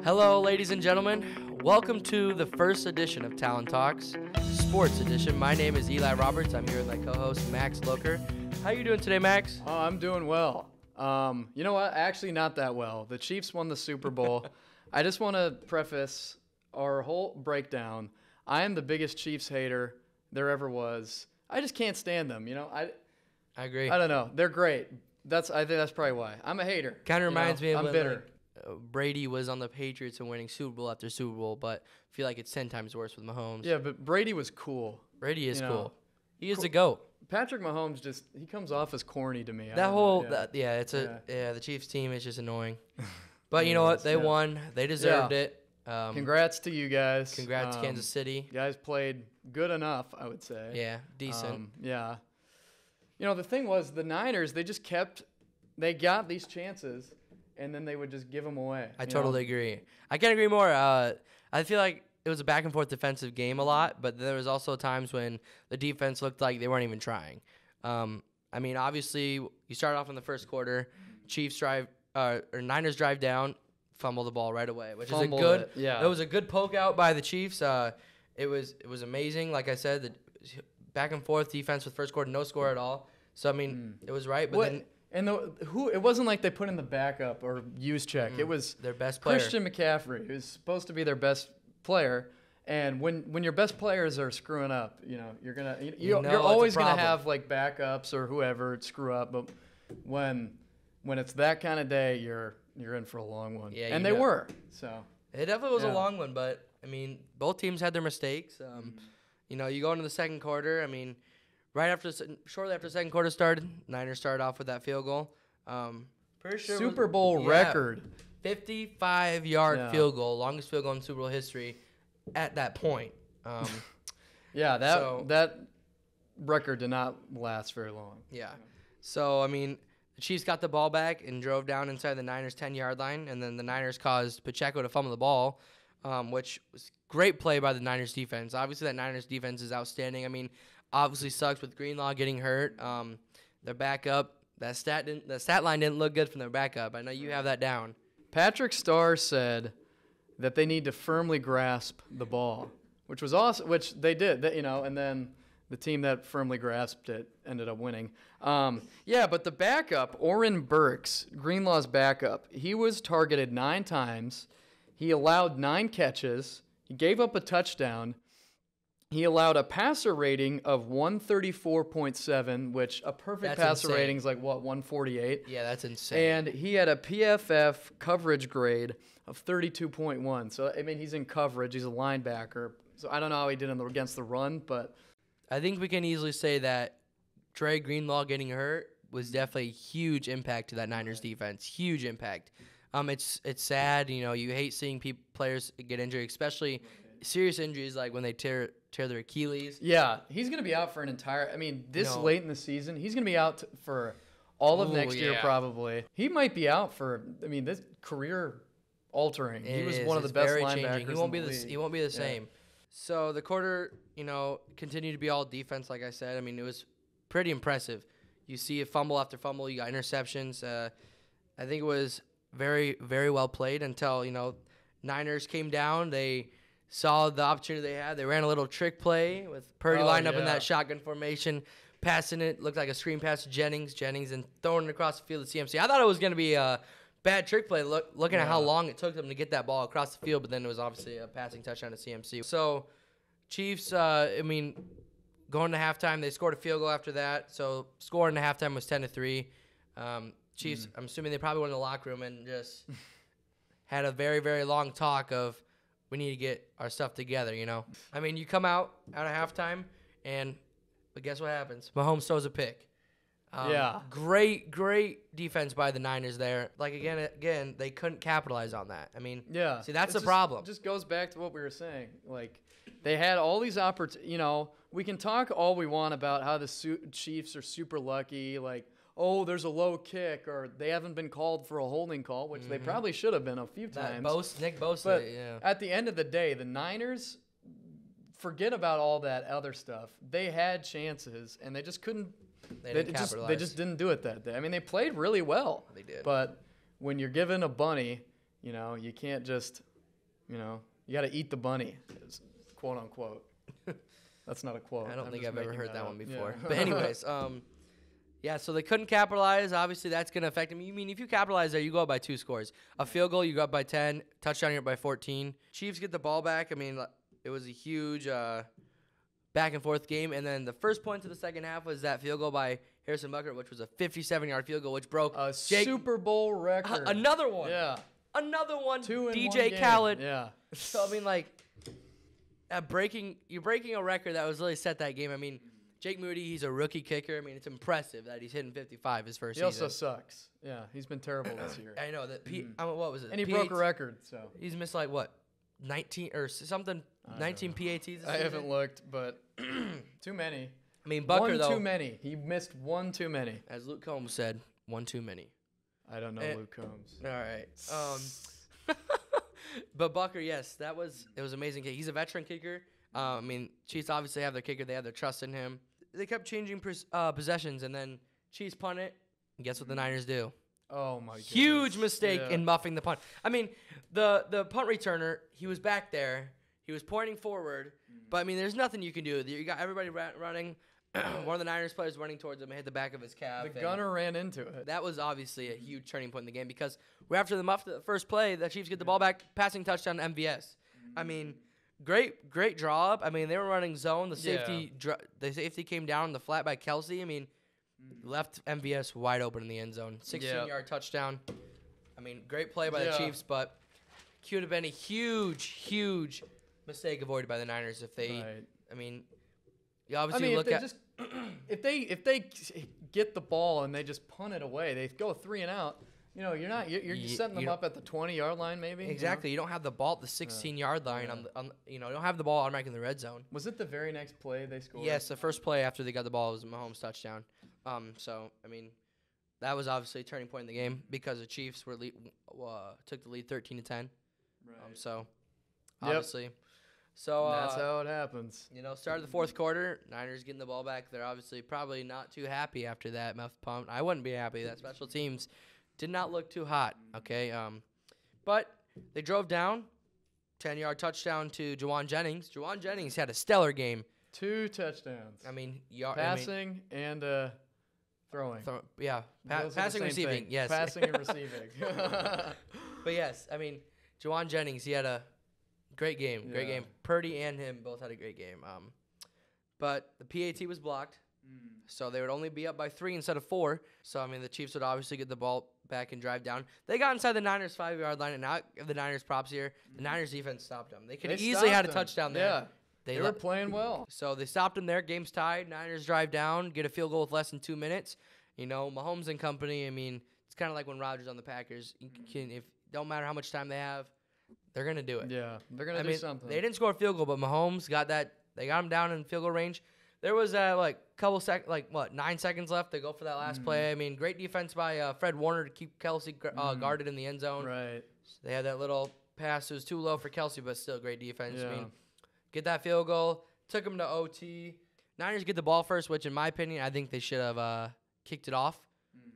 Hello, ladies and gentlemen. Welcome to the first edition of Talon Talks, Sports Edition. My name is Eli Roberts. I'm here with my co-host, Max Locher. How you doing today, Max? Oh, I'm doing well. You know what? Actually, not that well. The Chiefs won the Super Bowl. I just want to preface our whole breakdown. I am the biggest Chiefs hater there ever was. I just can't stand them. I agree. I don't know. They're great. I think that's probably why. I'm a hater. Kind of reminds me of I'm when, bitter. Brady was on the Patriots and winning Super Bowl after Super Bowl, but I feel like it's 10 times worse with Mahomes. Yeah, but Brady was cool. Brady is cool. He is the GOAT. Patrick Mahomes he comes off as corny to me. The Chiefs team is just annoying. But you know what? They won. They deserved it. Congrats to you guys. Congrats to Kansas City. You guys played good enough, I would say. Yeah, decent. Yeah. The thing was, the Niners, they got these chances, and then they would just give them away. I totally agree. I can't agree more. I feel like it was a back-and-forth defensive game a lot, but there was also times when the defense looked like they weren't even trying. Obviously, you start off in the first quarter, Niners drive down, fumble the ball right away, which is a good. It was a good poke out by the Chiefs. It was amazing. Like I said, the back and forth defense with first quarter, no score at all. So it was right. But it wasn't like they put in the backup or use check. It was their best player, Christian McCaffrey, who's supposed to be their best player. And when your best players are screwing up, you're always gonna have like backups or whoever screw up. But when it's that kind of day, you're in for a long one. Yeah, and they were. So it definitely was a long one. But both teams had their mistakes. You go into the second quarter. Shortly after the second quarter started, Niners started off with that field goal. Pretty sure Super Bowl record. 55-yard field goal, longest field goal in Super Bowl history at that point. That record did not last very long. Yeah. So, the Chiefs got the ball back and drove down inside the Niners' 10-yard line, and then the Niners caused Pacheco to fumble the ball, which was great play by the Niners defense. Obviously, that Niners defense is outstanding. Obviously sucks with Greenlaw getting hurt. Their backup, the stat line didn't look good from their backup. I know you have that down. Patrick Starr said that they need to firmly grasp the ball, which was awesome, which they did, and then the team that firmly grasped it ended up winning. But the backup, Oren Burks, Greenlaw's backup, he was targeted 9 times. He allowed 9 catches. He gave up a touchdown. He allowed a passer rating of 134.7, which a perfect passer rating is like, 148? Yeah, that's insane. And he had a PFF coverage grade of 32.1. So, he's in coverage. He's a linebacker. So, I don't know how he did against the run, but I think we can easily say that Dre Greenlaw getting hurt was definitely a huge impact to that Niners defense. Huge impact. It's sad. You hate seeing players get injured, especially serious injuries like when they tear their Achilles. Yeah, he's going to be out for an entire late in the season, he's going to be out for all of next year probably. He might be out for this career altering. He was one of the best linebackers. He won't be the same. So the quarter, continued to be all defense like I said. It was pretty impressive. You see a fumble after fumble, you got interceptions. I think it was very, very well played until, Niners came down. They saw the opportunity they had. They ran a little trick play with Purdy lined up in that shotgun formation, passing it. Looked like a screen pass to Jennings, and throwing it across the field to CMC. I thought it was going to be a bad trick play, looking at how long it took them to get that ball across the field, but then it was obviously a passing touchdown to CMC. So Chiefs, going to halftime, they scored a field goal after that. So scoring to halftime was 10-3. Chiefs, I'm assuming they probably went in the locker room and just had a very, very long talk of, we need to get our stuff together, you come out of halftime, but guess what happens? Mahomes throws a pick. Great defense by the Niners there. Like, again, they couldn't capitalize on that. See, that's the problem. It just goes back to what we were saying. Like, they had all these opportunities. We can talk all we want about how the Chiefs are super lucky, like, oh, there's a low kick, or they haven't been called for a holding call, which they probably should have been a few times. Nick Bosa, but at the end of the day, the Niners, forget about all that other stuff. They had chances, and they just couldn't. They just didn't do it that day. They played really well. They did. But when you're given a bunny, you can't just, you got to eat the bunny, quote unquote. That's not a quote. I don't I'm think just I've ever making heard that one up. before. Yeah. But anyways, yeah, so they couldn't capitalize. Obviously, that's going to affect them. You mean if you capitalize there, you go up by 2 scores. A field goal, you go up by 10. Touchdown, you're up by 14. Chiefs get the ball back. I mean, it was a huge back-and-forth game. And then the first point of the second half was that field goal by Harrison Butker, which was a 57-yard field goal, which broke a Super Bowl record. Another one. Yeah. Another one. 2 in DJ one game. Khaled. Yeah. So, I mean, like, you're breaking a record that was really set that game. I mean, Jake Moody, he's a rookie kicker. I mean, it's impressive that he's hitting 55 his first season. He also sucks. Yeah, he's been terrible this year. I know that. What was it? And he broke a record. So he's missed like what, 19 or something, 19 PATs. This I season? haven't looked, but too many. I mean, Butker one though. Too many. He missed one too many. As Luke Combs said, one too many. I don't know Luke Combs. All right. But Butker, yes, it was amazing kick. He's a veteran kicker. I mean, Chiefs obviously have their kicker. They have their trust in him. They kept changing possessions, and then Chiefs punt it. And guess what the Niners do? Oh, my God. Huge mistake in muffing the punt. I mean, the punt returner, he was back there. He was pointing forward. But, I mean, there's nothing you can do. You got everybody running. One of the Niners players running towards him and hit the back of his calf. The gunner ran into it. That was obviously a huge turning point in the game because right after the muff, the first play, the Chiefs get the ball back, passing touchdown to MVS. I mean, great draw up. I mean, they were running zone. The safety came down in the flat by Kelsey. I mean, left MVS wide open in the end zone. 16-yard touchdown. I mean, great play by the Chiefs, but could have been a huge mistake avoided by the Niners if they. Right. I mean, you obviously look at if they get the ball and they just punt it away, they go 3 and out. You're just setting them up at the 20-yard line, maybe. Exactly. You don't have the ball at the 16-yard line. You don't have the ball automatically in the red zone. Was it the very next play they scored? Yes, the first play after they got the ball was a Mahomes touchdown. So I mean, that was obviously a turning point in the game because the Chiefs took the lead 13-10. Right. So obviously. So that's how it happens. Start of the fourth quarter, Niners getting the ball back. They're obviously probably not too happy after that muff punt. I wouldn't be happy. That special teams did not look too hot, okay? But they drove down, 10-yard touchdown to Juwan Jennings. Juwan Jennings had a stellar game. 2 touchdowns. I mean, passing and throwing. Passing, receiving, yes. Passing and receiving. But yes, I mean, Juwan Jennings, he had a great game. Great game. Purdy and him both had a great game. But the PAT was blocked. So they would only be up by 3 instead of 4. So, I mean, the Chiefs would obviously get the ball back and drive down. They got inside the Niners' 5-yard line, and now give the Niners props here. The Niners defense stopped them. They could have easily had a touchdown there. Yeah, they were playing well. So they stopped them there. Game's tied. Niners drive down, get a field goal with less than 2 minutes. Mahomes and company, I mean, it's kind of like when Rodgers on the Packers. Don't matter how much time they have, they're going to do it. Yeah, they're going to do something. They didn't score a field goal, but Mahomes got that. They got him down in field goal range. There was 9 seconds left. They go for that last play. I mean, great defense by Fred Warner to keep Kelsey guarded in the end zone. Right. So they had that little pass. It was too low for Kelsey, but still great defense. Yeah. I mean, get that field goal. Took them to OT. Niners get the ball first, which in my opinion, I think they should have kicked it off.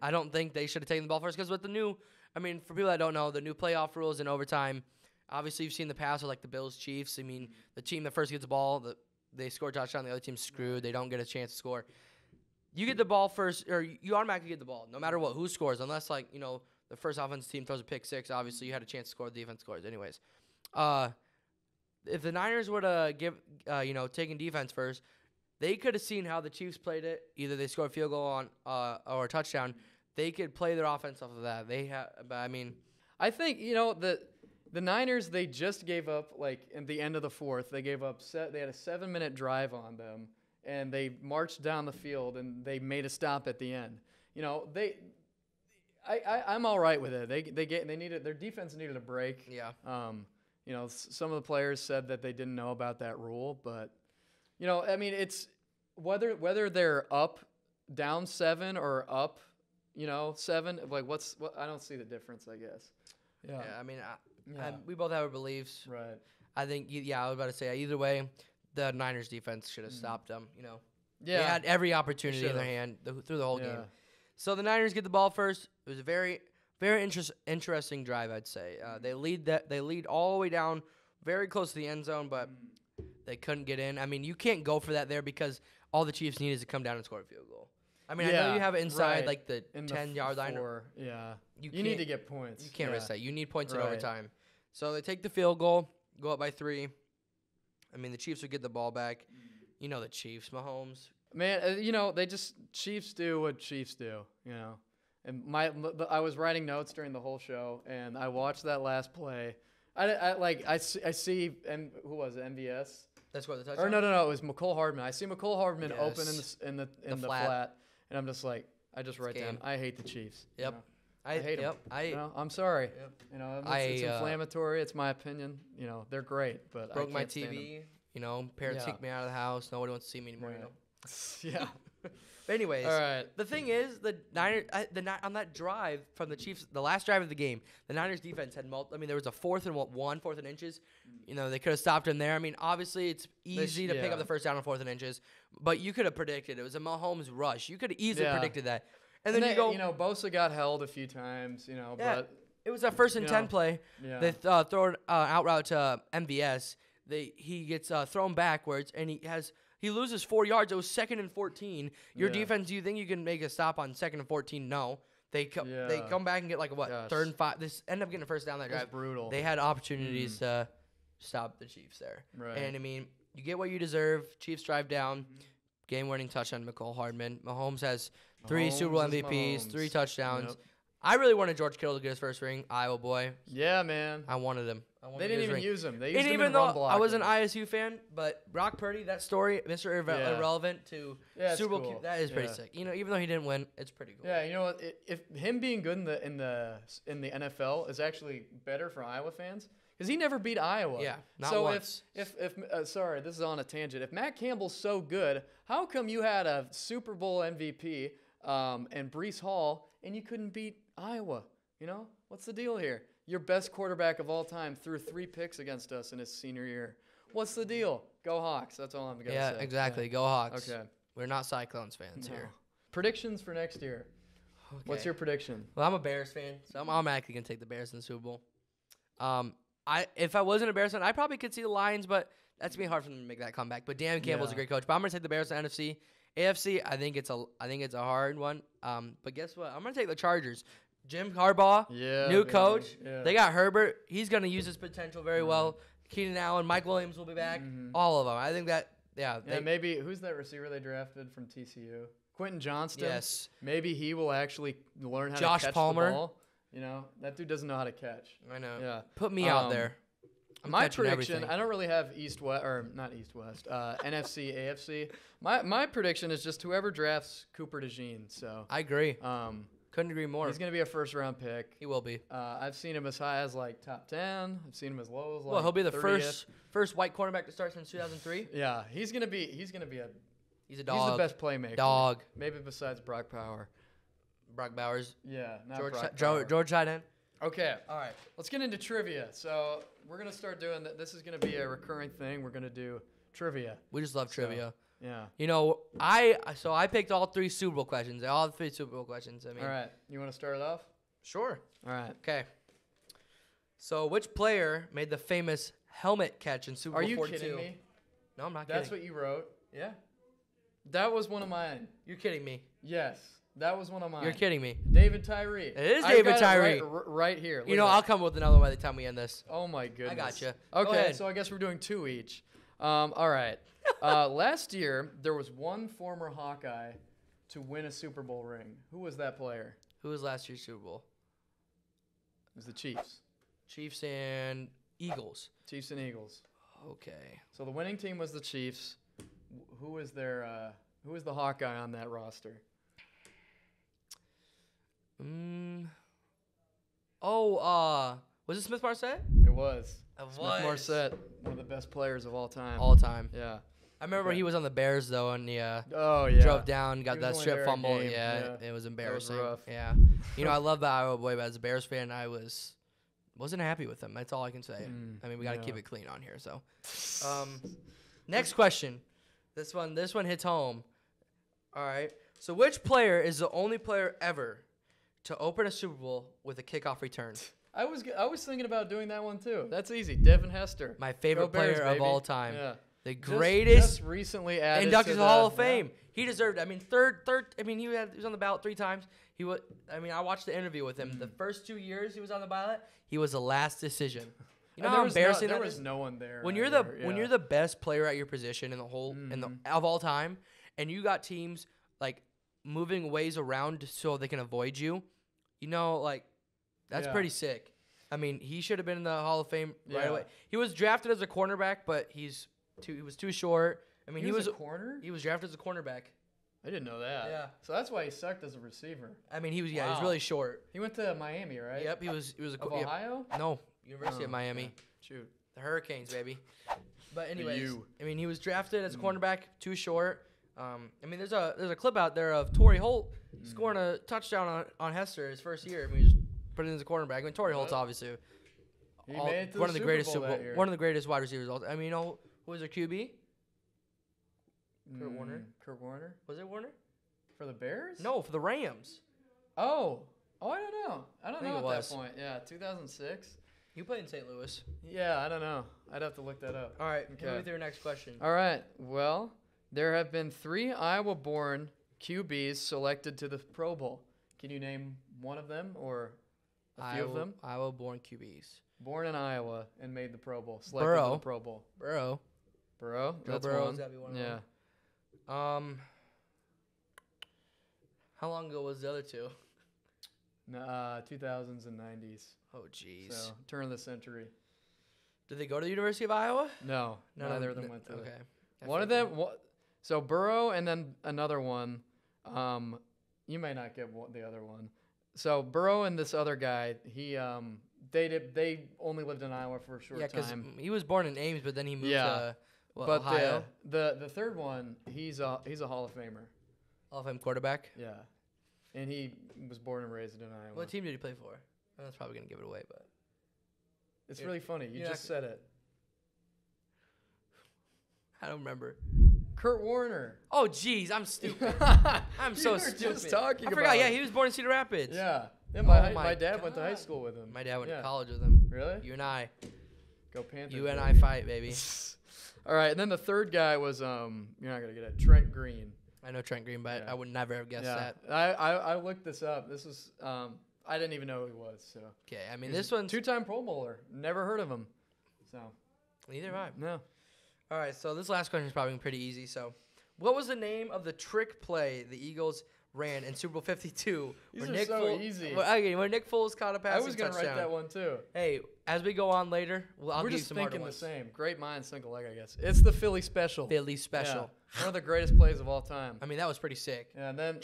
I don't think they should have taken the ball first because with the new, for people that don't know, the new playoff rules in overtime, obviously you've seen the past with like the Bills Chiefs. I mean, the team that first gets the ball, they score a touchdown, the other team's screwed. They don't get a chance to score. You get the ball first, or you automatically get the ball, no matter what, who scores, unless, the first offensive team throws a pick 6, obviously you had a chance to score, the defense scores. Anyways, if the Niners would have taken defense first, they could have seen how the Chiefs played it. Either they scored a field goal on or a touchdown. They could play their offense off of that. I think, the Niners, they just gave up, in the end of the fourth, they gave up, they had a 7-minute drive on them, and they marched down the field, and they made a stop at the end. I'm all right with it. They needed, their defense needed a break. Yeah. Some of the players said that they didn't know about that rule, but, it's whether they're down 7 or up, 7, I don't see the difference, I guess. Yeah. We both have our beliefs. Right. I think, I was about to say, either way, the Niners defense should have stopped them, They had every opportunity in their hand through the whole game. So the Niners get the ball first. It was a very, very interesting drive, I'd say. They lead all the way down, very close to the end zone, but they couldn't get in. I mean, you can't go for that there because all the Chiefs need is to come down and score a field goal. I mean, I know you have it inside like the 10-yard line. Yeah. You need to get points. You can't risk that. You need points in overtime. So they take the field goal, go up by 3. I mean, the Chiefs would get the ball back. You know the Chiefs, Mahomes. Man, Chiefs do what Chiefs do, And I was writing notes during the whole show, and I watched that last play. I see, and who was it, MVS? That's what the touchdown? Or no, it was McCole Hardman. I see McCole Hardman open in the flat, and I'm just like, I just write down, I hate the Chiefs. Yep. I hate them. I'm sorry. Yep. It's inflammatory. It's my opinion. They're great, but broke I my can't stand TV. Parents kicked me out of the house. Nobody wants to see me anymore. Right. Yeah. But anyways, all right. The thing is, the Niners on that drive from the Chiefs, the last drive of the game, the Niners defense had there was a 4th and inches. They could have stopped him there. I mean, obviously it's easy to pick up the first down on 4th and inches, but you could have predicted it was a Mahomes rush. You could have easily predicted that. And then you go, Bosa got held a few times, but it was that 1st and 10 play. Yeah. They throw an out route to MVS. He gets thrown backwards, and he loses 4 yards. It was 2nd and 14. Your defense, do you think you can make a stop on 2nd and 14? No. They come back and get 3rd and 5. This end up getting a first down that drive. That's brutal. They had opportunities to stop the Chiefs there. Right. And, I mean, you get what you deserve. Chiefs drive down. Game-winning touchdown to McCole Hardman. Mahomes has 3 Super Bowl MVPs, 3 touchdowns. Yep. I really wanted George Kittle to get his first ring. Iowa boy. Yeah, man. I wanted him. They didn't even use him. They used him even in though run blocking. I was an ISU fan, but Brock Purdy, that story, Mr. Irrelevant to Super Bowl, that is pretty sick. Even though he didn't win, it's pretty cool. Yeah, you know what? If him being good in the NFL is actually better for Iowa fans, because he never beat Iowa. Yeah, not once. If sorry, this is on a tangent. If Matt Campbell's so good, how come you had a Super Bowl MVP and Breece Hall and you couldn't beat Iowa? What's the deal here? Your best quarterback of all time threw 3 picks against us in his senior year. What's the deal? Go Hawks. That's all I'm going to say. Yeah, exactly. Go Hawks. Okay. We're not Cyclones fans here. Predictions for next year. Okay. What's your prediction? Well, I'm a Bears fan, so I'm automatically going to take the Bears in the Super Bowl. If I wasn't a Bears fan, I probably could see the Lions, but that's going to be hard for them to make that comeback. But Dan Campbell's a great coach. But I'm going to take the Bears to NFC. AFC, I think it's a hard one. But guess what? I'm going to take the Chargers. Jim Harbaugh, new coach. Yeah. They got Herbert. He's going to use his potential very well. Keenan Allen, Mike Williams will be back. All of them. I think that, maybe, who's that receiver they drafted from TCU? Quentin Johnston. Yes. Maybe he will actually learn how Josh to catch Palmer. the ball. That dude doesn't know how to catch. I know. Yeah. Put me out there. My prediction, everything. I don't really have not East-West, NFC, AFC. My prediction is just whoever drafts Cooper DeJean. So I agree. Couldn't agree more. He's going to be a first-round pick. He will be. I've seen him as high as top 10. I've seen him as low as he'll be the 30th. first white cornerback to start since 2003. Yeah, he's a dog. He's a dog. He's the best playmaker. Dog. Maybe besides Brock Bowers. Yeah, not George Hyden. Okay, all right. Let's get into trivia. So we're going to start doing that. This is going to be a recurring thing. We're going to do trivia. We just love trivia. Yeah. I picked all 3 Super Bowl questions. All 3 Super Bowl questions. All right. You want to start it off? Sure. All right. Okay. So which player made the famous helmet catch in Super Bowl 42? Are you kidding me? No, I'm not kidding. That's what you wrote? Yeah. That was one of mine. You're kidding me. Yes. That was one of mine. You're kidding me. David Tyree. It is David Tyree. Right here. I'll come up with another one by the time we end this. Oh, my goodness. I got you. Okay, so I guess we're doing 2 each. All right. Last year, there was one former Hawkeye to win a Super Bowl ring. Who was that player? Who was last year's Super Bowl? It was the Chiefs. Chiefs and Eagles. Chiefs and Eagles. Okay. So the winning team was the Chiefs. Who was the Hawkeye on that roster? Was it Smith Marset? It was. Smith Marset, one of the best players of all time. All time. Yeah. I remember he was on the Bears though, and Oh yeah. drove down, got that strip fumble. Yeah, it was embarrassing. That was rough. Yeah. I love the Iowa boy, but as a Bears fan, I wasn't happy with him. That's all I can say. I mean, we got to keep it clean on here. So, next question. This one hits home. All right. So, which player is the only player ever to open a Super Bowl with a kickoff return. I was thinking about doing that one too. That's easy. Devin Hester. My favorite Go Bears, player of baby. all time. Yeah. The greatest. Just recently added Inducted to the Hall of Fame. Yeah. He deserved it. I mean, third. I mean, he was on the ballot 3 times. He was. I mean, I watched the interview with him. The first 2 years he was on the ballot, he was the last decision. You know how embarrassing that is? There was no one there. When you're the best player at your position in the whole of all time, and you got teams like moving ways around so they can avoid you, you know, like that's pretty sick. I mean, he should have been in the Hall of Fame right away. He was drafted as a cornerback, but he was too short. I mean, he was a corner. He was drafted as a cornerback. I didn't know that. Yeah. So that's why he sucked as a receiver. I mean, he was really short. He went to Miami, right? Yep, he was of Ohio? No, University of Miami. Okay. Shoot. The Hurricanes, baby. But anyways, I mean, he was drafted as a cornerback, too short. I mean, there's a clip out there of Torrey Holt scoring a touchdown on Hester his first year. I mean, he just put it in as a cornerback. I mean, Torrey Holt's obviously made it to one of the greatest one of the greatest wide receivers. I mean, you know who was their QB? Kurt Warner. Kurt Warner. Was it Warner? For the Bears? No, for the Rams. Oh, I don't know. I don't know at that point. Yeah, 2006. You played in St. Louis. Yeah, I don't know. I'd have to look that up. All right, okay. With your next question. All right. Well, there have been 3 Iowa-born QBs selected to the Pro Bowl. Can you name one of them or a few of them? Iowa-born QBs. Born in Iowa and made the Pro Bowl. Selected Burrow. to the Pro Bowl. Burrow. That's Burrow's one. gotta be one of Yeah. them. How long ago was the other 2? 2000s and 90s. Oh, jeez. So, turn of the century. Did they go to the University of Iowa? No, neither of them went to. Okay. One of them. So Burrow and then another one. You may not get the other one. So Burrow and this other guy. They only lived in Iowa for a short time. Yeah, because he was born in Ames, but then he moved to Ohio. The third one, he's a Hall of Famer. Hall of Fame quarterback. Yeah, and he was born and raised in Iowa. What team did he play for? That's probably gonna give it away, but it's really funny. You just said it. I don't remember. Kurt Warner. Oh, jeez, I'm stupid. I'm so stupid. Just talking I forgot. Yeah, he was born in Cedar Rapids. Yeah. My dad went to high school with him. My dad went to college with him. Really? You and I. Go Panthers. You and I fight, baby. All right, and then the third guy was you're not gonna get it. Trent Green. I know Trent Green, but I would never have guessed that. I looked this up. This was I didn't even know who he was. So okay, I mean this one's 2-time Pro Bowler. Never heard of him. So neither have I. No. All right, so this last question is probably pretty easy. So, what was the name of the trick play the Eagles ran in Super Bowl 52? These are so easy. Where Nick Foles caught a passing touchdown. I was gonna write that one too. Hey, as we go on later, I'll give you some harder ones. We're just thinking the same. Great minds think alike, I guess. It's the Philly special. Philly special. Yeah. One of the greatest plays of all time. I mean, that was pretty sick. Yeah, and then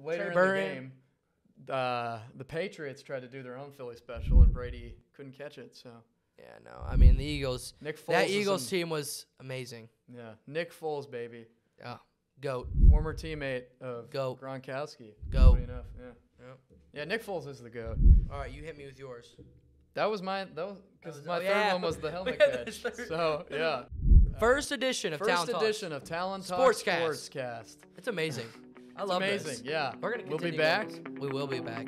later in the game, the Patriots tried to do their own Philly special, and Brady couldn't catch it. So. Yeah, no. I mean, the Eagles. That Eagles team was amazing. Yeah, Nick Foles, baby. Yeah, goat. Former teammate of Gronkowski. Goat. Funny enough, yeah. Yep. Yeah, Nick Foles is the goat. All right, you hit me with yours. That was my third one was the helmet catch. So yeah. First edition of Talon Talk Sportscast. It's amazing. I love this. Amazing. Yeah. We're gonna. We'll be back. We will be back.